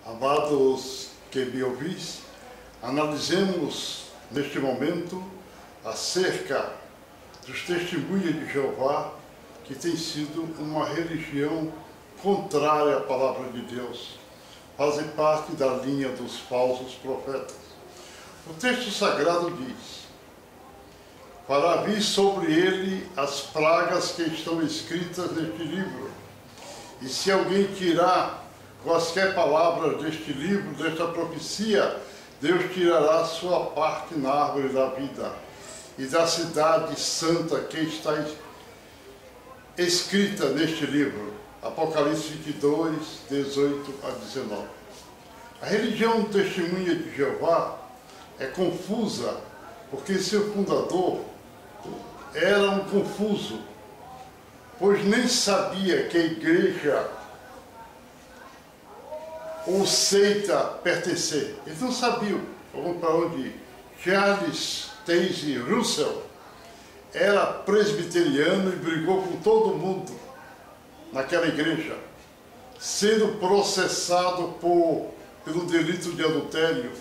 Amados que me ouvis, analisemos neste momento acerca dos testemunhos de Jeová, que tem sido uma religião contrária à palavra de Deus, fazem parte da linha dos falsos profetas. O texto sagrado diz: fará vir sobre ele as pragas que estão escritas neste livro, e se alguém tirar quaisquer palavras deste livro, desta profecia, Deus tirará sua parte na árvore da vida e da cidade santa que está escrita neste livro. Apocalipse 22, 18 a 19. A religião testemunha de Jeová é confusa, porque seu fundador era um confuso, pois nem sabia que a igreja ou seita pertencer. Eles não sabiam para onde ir. Charles Taze Russell era presbiteriano e brigou com todo mundo naquela igreja, sendo processado pelo delito de adultério,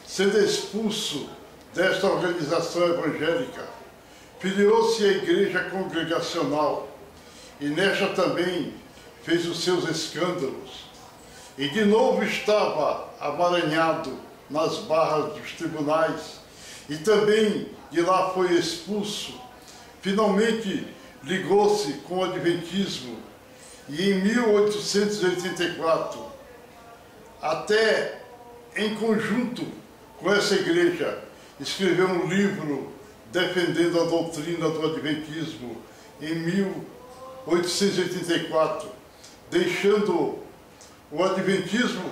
sendo expulso desta organização evangélica. Filiou-se à igreja congregacional e nesta também fez os seus escândalos. E de novo estava amaranhado nas barras dos tribunais e também de lá foi expulso. Finalmente ligou-se com o Adventismo e em 1884, até em conjunto com essa igreja, escreveu um livro defendendo a doutrina do Adventismo em 1884, deixando o Adventismo,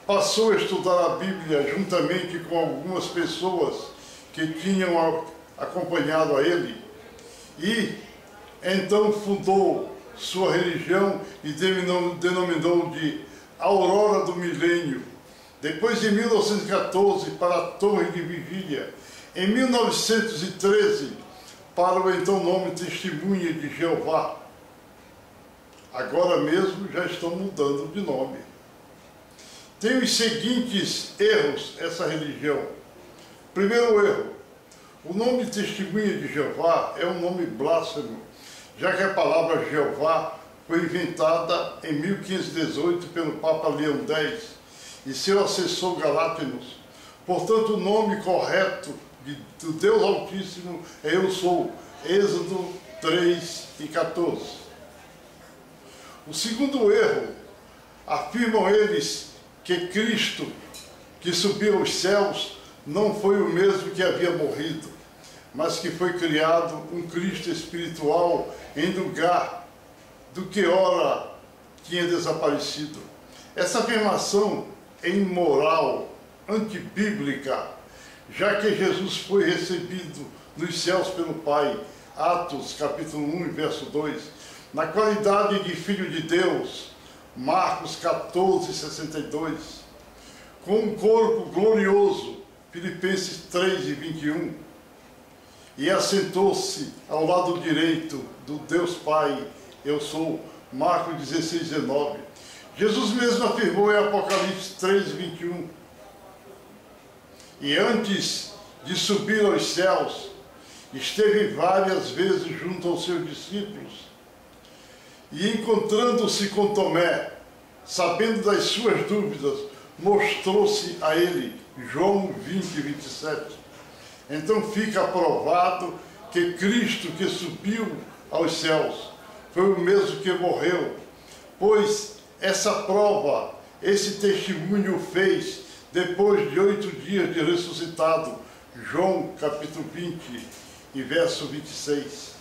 passou a estudar a Bíblia juntamente com algumas pessoas que tinham acompanhado a ele e então fundou sua religião e denominou de Aurora do Milênio. Depois, em 1914, para a Torre de Vigília. Em 1913, para o então nome Testemunha de Jeová. Agora mesmo já estão mudando de nome. Tem os seguintes erros essa religião. Primeiro erro: o nome Testemunha de Jeová é um nome blasfemo, já que a palavra Jeová foi inventada em 1518 pelo Papa Leão X e seu assessor Galápagos. Portanto, o nome correto do Deus Altíssimo é Eu Sou, Êxodo 3 e 14. O segundo erro: afirmam eles que Cristo, que subiu aos céus, não foi o mesmo que havia morrido, mas que foi criado um Cristo espiritual em lugar do que ora tinha desaparecido. Essa afirmação é imoral, antibíblica, já que Jesus foi recebido nos céus pelo Pai, Atos capítulo 1, verso 2, na qualidade de Filho de Deus, Marcos 14, 62, com um corpo glorioso, Filipenses 3 e 21, e assentou-se ao lado direito do Deus Pai, Eu Sou, Marcos 16, 19. Jesus mesmo afirmou em Apocalipse 3, 21, e antes de subir aos céus, esteve várias vezes junto aos seus discípulos, e encontrando-se com Tomé, sabendo das suas dúvidas, mostrou-se a ele. João 20, 27. Então fica provado que Cristo que subiu aos céus foi o mesmo que morreu, pois essa prova, esse testemunho fez depois de 8 dias de ressuscitado. João capítulo 20 e verso 26.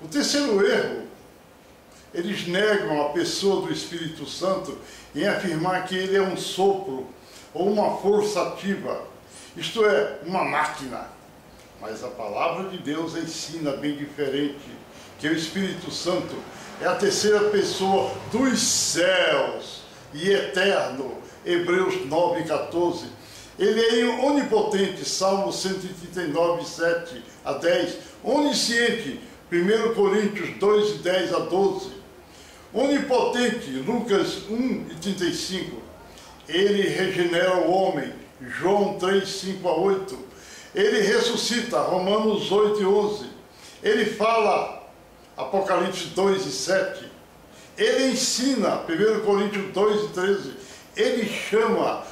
O terceiro erro: eles negam a pessoa do Espírito Santo em afirmar que ele é um sopro ou uma força ativa, isto é, uma máquina. Mas a palavra de Deus ensina bem diferente, que o Espírito Santo é a terceira pessoa dos céus e eterno, Hebreus 9, 14. Ele é onipotente, Salmo 139, 7 a 10, onisciente, 1 Coríntios 2, 10 a 12, onipotente, Lucas 1 e 35, ele regenera o homem, João 3, 5 a 8. Ele ressuscita, Romanos 8 e 11. Ele fala, Apocalipse 2 e 7. Ele ensina, 1 Coríntios 2 e 13. Ele chama,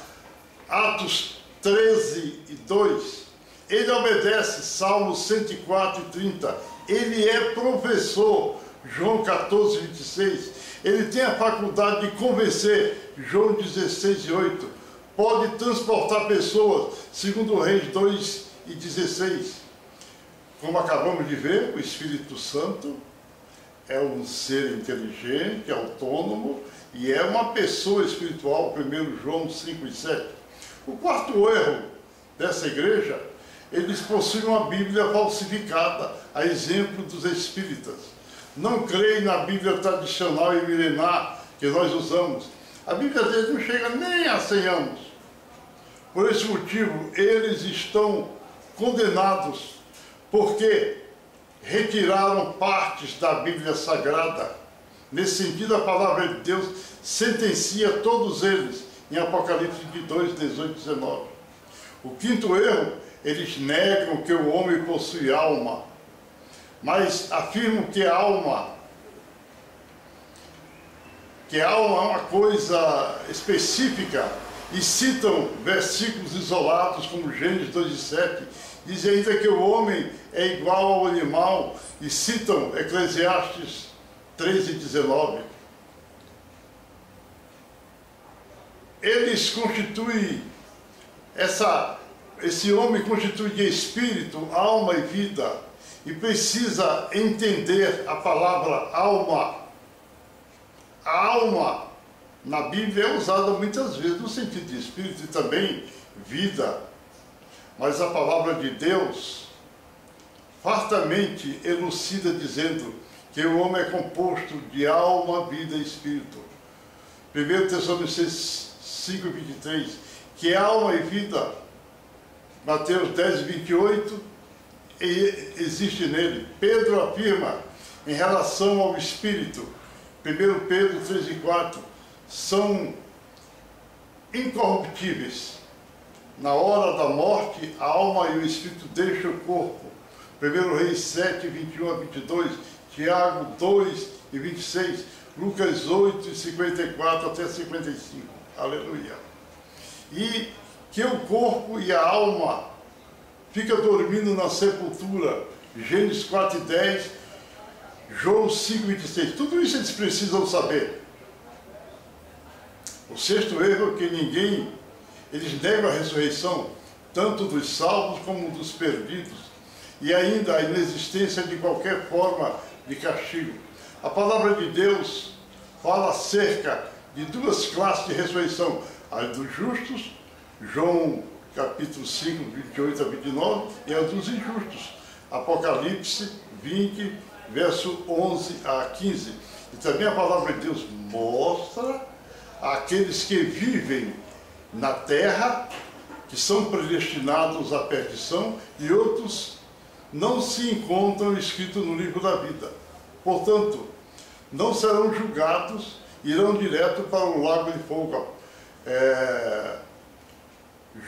Atos 13 e 2. Ele obedece, Salmos 104 e 30. Ele é professor, João 14, 26. Ele tem a faculdade de convencer, João 16 e 8. Pode transportar pessoas, segundo Reis 2 e 16. Como acabamos de ver, o Espírito Santo é um ser inteligente, autônomo, e é uma pessoa espiritual, 1 João 5 e 7. O quarto erro dessa igreja, eles possuem uma Bíblia falsificada, a exemplo dos espíritas. Não creem na Bíblia tradicional e milenar que nós usamos. A Bíblia deles não chega nem a 100 anos. Por esse motivo, eles estão condenados, porque retiraram partes da Bíblia Sagrada. Nesse sentido, a palavra de Deus sentencia todos eles em Apocalipse 2, 18 e 19. O quinto erro, eles negam que o homem possui alma, mas afirmam que a alma é uma coisa específica e citam versículos isolados como Gênesis 2 e 7. Dizem ainda que o homem é igual ao animal e citam Eclesiastes 3 e 19. Eles constituem, esse homem constitui de espírito, alma e vida, e precisa entender a palavra alma. A alma na Bíblia é usada muitas vezes no sentido de espírito e também vida, mas a palavra de Deus fartamente elucida dizendo que o homem é composto de alma, vida e espírito. 1 Tessalonicenses 5, 23, que é alma e vida. Mateus 10, 28, existe nele. Pedro afirma em relação ao espírito, 1 Pedro 3 e 4, são incorruptíveis. Na hora da morte, a alma e o espírito deixam o corpo. 1 Reis 7, 21 a 22, Tiago 2 e 26, Lucas 8 e 54 até 55. Aleluia. E que o corpo e a alma fica dormindo na sepultura. Gênesis 4 e 10, João 5 e 26. Tudo isso eles precisam saber. O sexto erro é que eles negam a ressurreição, tanto dos salvos como dos perdidos, e ainda a inexistência de qualquer forma de castigo. A palavra de Deus fala acerca de duas classes de ressurreição, a dos justos, João capítulo 5, 28 a 29, e a dos injustos, Apocalipse 20, verso 11 a 15. E também a palavra de Deus mostra aqueles que vivem na terra, que são predestinados à perdição, e outros não se encontram escritos no livro da vida. Portanto, não serão julgados, irão direto para o lago de fogo.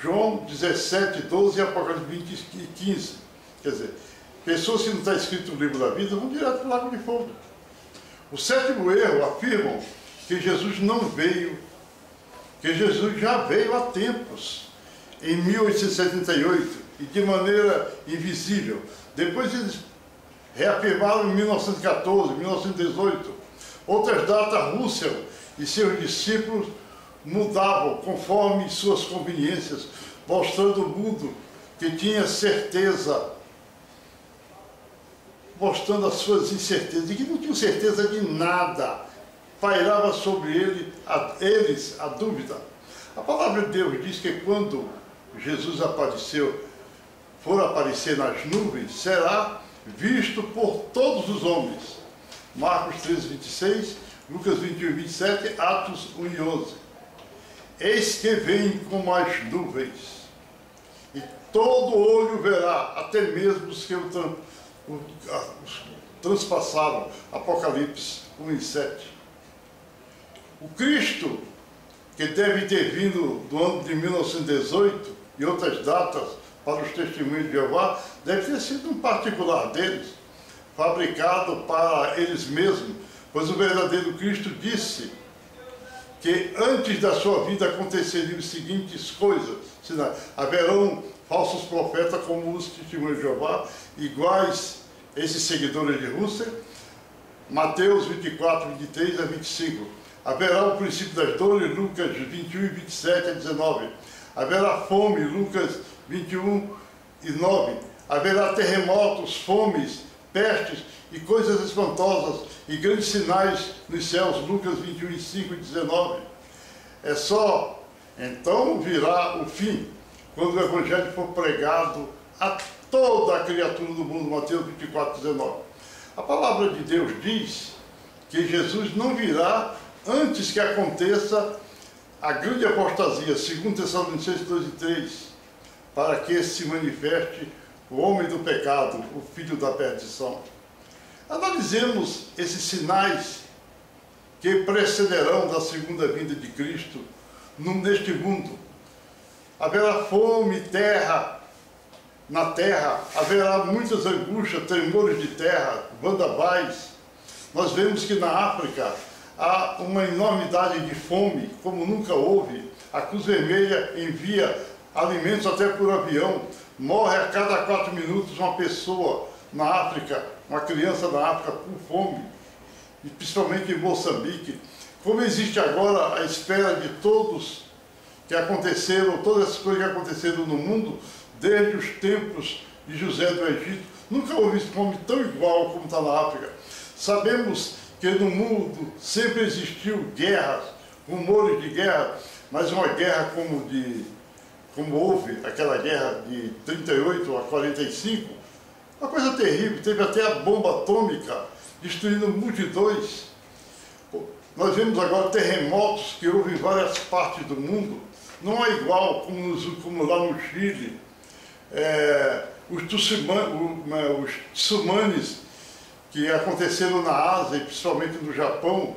João 17, 12 e Apocalipse 20 e 15. Quer dizer, pessoas que não estão escritas no livro da vida vão direto para o lago de fogo. O sétimo erro afirmam que Jesus não veio, que Jesus já veio há tempos, em 1878, e de maneira invisível. Depois eles reafirmaram em 1914, 1918. Outras datas, Russell e seus discípulos mudavam conforme suas conveniências, mostrando ao mundo que tinha certeza, mostrando as suas incertezas, e que não tinham certeza de nada. Pairava sobre eles a dúvida. A palavra de Deus diz que quando Jesus for aparecer nas nuvens, será visto por todos os homens. Marcos 13, 26, Lucas 21, 27, Atos 1 e 11. Eis que vem como as nuvens, e todo olho verá, até mesmo os que o transpassaram. Apocalipse 1 e 7. O Cristo que deve ter vindo do ano de 1918 e outras datas para os testemunhos de Jeová, deve ter sido um particular deles, fabricado para eles mesmos, pois o verdadeiro Cristo disse que antes da sua vida aconteceriam as seguintes coisas: haverão falsos profetas como os testemunhos de Jeová, iguais esses seguidores de Rússia. Mateus 24, 23 a 25. Haverá o princípio das dores, Lucas 21 e 27 a 19. Haverá fome, Lucas 21 e 9. Haverá terremotos, fomes, pestes e coisas espantosas e grandes sinais nos céus, Lucas 21 e 5 e 19. É só então virá o fim, quando o Evangelho for pregado a toda a criatura do mundo, Mateus 24, 19. A palavra de Deus diz que Jesus não virá antes que aconteça a grande apostasia, 2 Tessalonicenses 2 e 3, para que se manifeste o homem do pecado, o filho da perdição. Analisemos esses sinais que precederão da segunda vinda de Cristo neste mundo. Haverá fome, na terra, haverá muitas angústias, tremores de terra, vendavais. Nós vemos que na África há uma enormidade de fome, como nunca houve. A Cruz Vermelha envia alimentos até por avião. Morre a cada 4 minutos uma pessoa na África, uma criança na África por fome, e principalmente em Moçambique. Como existe agora a espera de todos que aconteceram, todas as coisas que aconteceram no mundo, desde os tempos de José do Egito, nunca houve fome tão igual como está na África. Sabemos que no mundo sempre existiu guerras, rumores de guerra, mas uma guerra como houve aquela guerra de 38 a 45, uma coisa terrível, teve até a bomba atômica destruindo multidões. Nós vemos agora terremotos que houve em várias partes do mundo, não é igual como lá no Chile. Os tsunamis que aconteceram na Ásia e principalmente no Japão,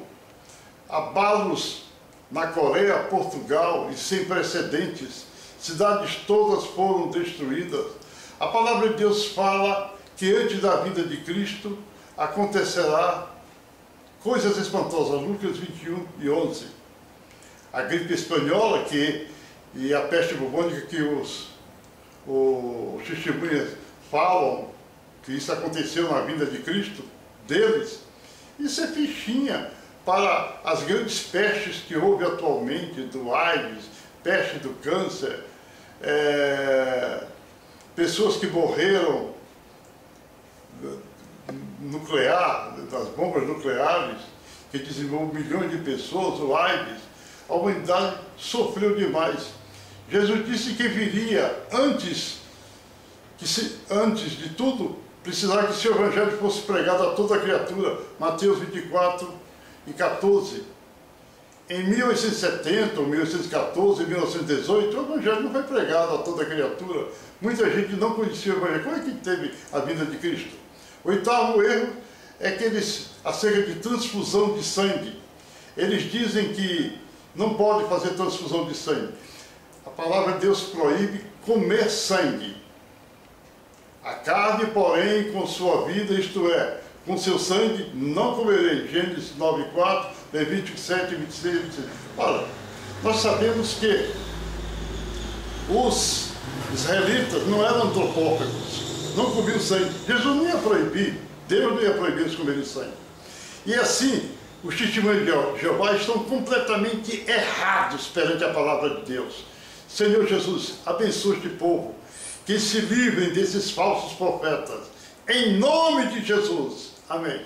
abalos na Coreia, Portugal e sem precedentes, cidades todas foram destruídas. A palavra de Deus fala que antes da vinda de Cristo acontecerá coisas espantosas, Lucas 21 e 11. A gripe espanhola e a peste bubônica que os testemunhas falam que isso aconteceu na vinda de Cristo, deles, isso é fichinha para as grandes pestes que houve atualmente, do AIDS, peste do câncer, pessoas que morreram nuclear, das bombas nucleares, que dizimou milhões de pessoas, o AIDS. A humanidade sofreu demais. Jesus disse que viria antes de tudo, precisava que seu evangelho fosse pregado a toda a criatura. Mateus 24 e 14. Em 1870, 1814, 1918, o evangelho não foi pregado a toda a criatura. Muita gente não conhecia o evangelho. Como é que teve a vinda de Cristo? O oitavo erro é que acerca de transfusão de sangue. Eles dizem que não pode fazer transfusão de sangue. A palavra de Deus proíbe comer sangue. A carne, porém, com sua vida, isto é, com seu sangue, não comerei. Gênesis 9:4, Levítico 7, 26 e 26. Olha, nós sabemos que os israelitas não eram antropófagos, não comiam sangue. Jesus não ia proibir, Deus não ia proibir eles comerem sangue. E assim, os testemunhos de Jeová estão completamente errados perante a palavra de Deus. Senhor Jesus, abençoe este povo, que se livrem desses falsos profetas. Em nome de Jesus. Amém.